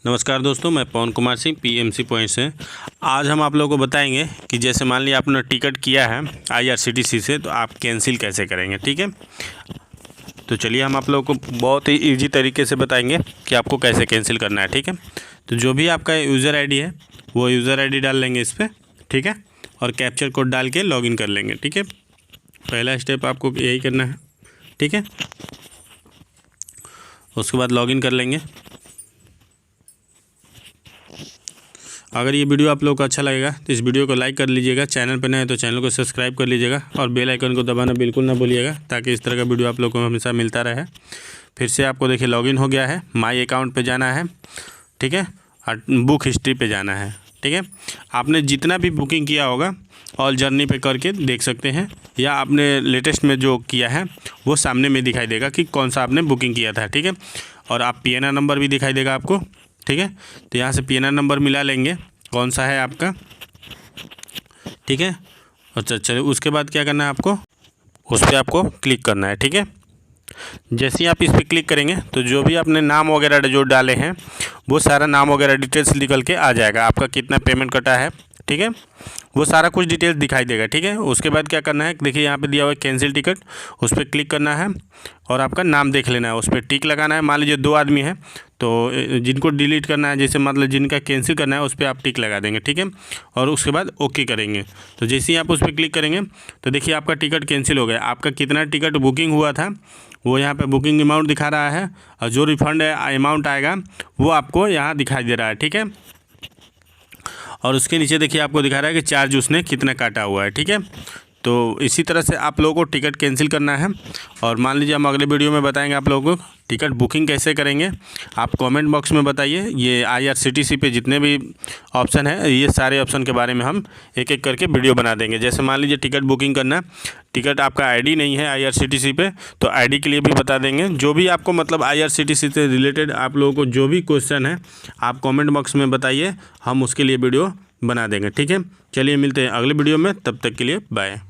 नमस्कार दोस्तों, मैं पवन कुमार सिंह पीएमसी पॉइंट से। आज हम आप लोगों को बताएंगे कि जैसे मान लिया आपने टिकट किया है आईआरसीटीसी से, तो आप कैंसिल कैसे करेंगे। ठीक है, तो चलिए हम आप लोगों को बहुत ही इजी तरीके से बताएंगे कि आपको कैसे कैंसिल करना है। ठीक है, तो जो भी आपका यूज़र आईडी है वो यूज़र आईडी डाल लेंगे इस पर। ठीक है, और कैप्चर कोड डाल के लॉगिन कर लेंगे। ठीक है, पहला स्टेप आपको यही करना है। ठीक है, उसके बाद लॉगिन कर लेंगे। अगर ये वीडियो आप लोगों को अच्छा लगेगा तो इस वीडियो को लाइक कर लीजिएगा, चैनल पर नए हैं तो चैनल को सब्सक्राइब कर लीजिएगा और बेल आइकन को दबाना बिल्कुल ना भूलिएगा, ताकि इस तरह का वीडियो आप लोगों को हमेशा मिलता रहे। फिर से आपको देखिए लॉगिन हो गया है, माई अकाउंट पे जाना है। ठीक है, और बुक हिस्ट्री पे जाना है। ठीक है, आपने जितना भी बुकिंग किया होगा ऑल जर्नी पे करके देख सकते हैं, या आपने लेटेस्ट में जो किया है वो सामने में दिखाई देगा कि कौन सा आपने बुकिंग किया था। ठीक है, और आप पीएनआर नंबर भी दिखाई देगा आपको। ठीक है, तो यहाँ से पीएनआर नंबर मिला लेंगे कौन सा है आपका। ठीक है, अच्छा चलिए उसके बाद क्या करना है, आपको उस पर आपको क्लिक करना है। ठीक है, जैसे ही आप इस पर क्लिक करेंगे तो जो भी आपने नाम वगैरह जो डाले हैं वो सारा नाम वगैरह डिटेल्स निकल के आ जाएगा। आपका कितना पेमेंट कटा है, ठीक है, वो सारा कुछ डिटेल्स दिखाई देगा। ठीक है, उसके बाद क्या करना है, देखिए यहाँ पे दिया हुआ है कैंसिल टिकट, उस पर क्लिक करना है और आपका नाम देख लेना है, उस पर टिक लगाना है। मान लीजिए 2 आदमी हैं तो जिनको डिलीट करना है, जैसे मतलब जिनका कैंसिल करना है उस पर आप टिक लगा देंगे। ठीक है, और उसके बाद ओके करेंगे। तो जैसे ही आप उस पर क्लिक करेंगे तो देखिए आपका टिकट कैंसिल हो गया। आपका कितना टिकट बुकिंग हुआ था वो यहाँ पे बुकिंग अमाउंट दिखा रहा है, और जो रिफ़ंड अमाउंट आएगा वो आपको यहाँ दिखाई दे रहा है। ठीक है, और उसके नीचे देखिए आपको दिखा रहा है कि चार्ज उसने कितना काटा हुआ है। ठीक है, तो इसी तरह से आप लोगों को टिकट कैंसिल करना है। और मान लीजिए हम अगले वीडियो में बताएंगे आप लोगों को टिकट बुकिंग कैसे करेंगे। आप कमेंट बॉक्स में बताइए, ये आईआरसीटीसी पे जितने भी ऑप्शन है ये सारे ऑप्शन के बारे में हम एक एक करके वीडियो बना देंगे। जैसे मान लीजिए टिकट बुकिंग करना, टिकट आपका आईडी नहीं है आईआरसीटीसी पे तो आईडी के लिए भी बता देंगे। जो भी आपको मतलब आईआरसीटीसी से रिलेटेड आप लोगों को जो भी क्वेश्चन है आप कमेंट बॉक्स में बताइए, हम उसके लिए वीडियो बना देंगे। ठीक है, चलिए मिलते हैं अगले वीडियो में, तब तक के लिए बाय।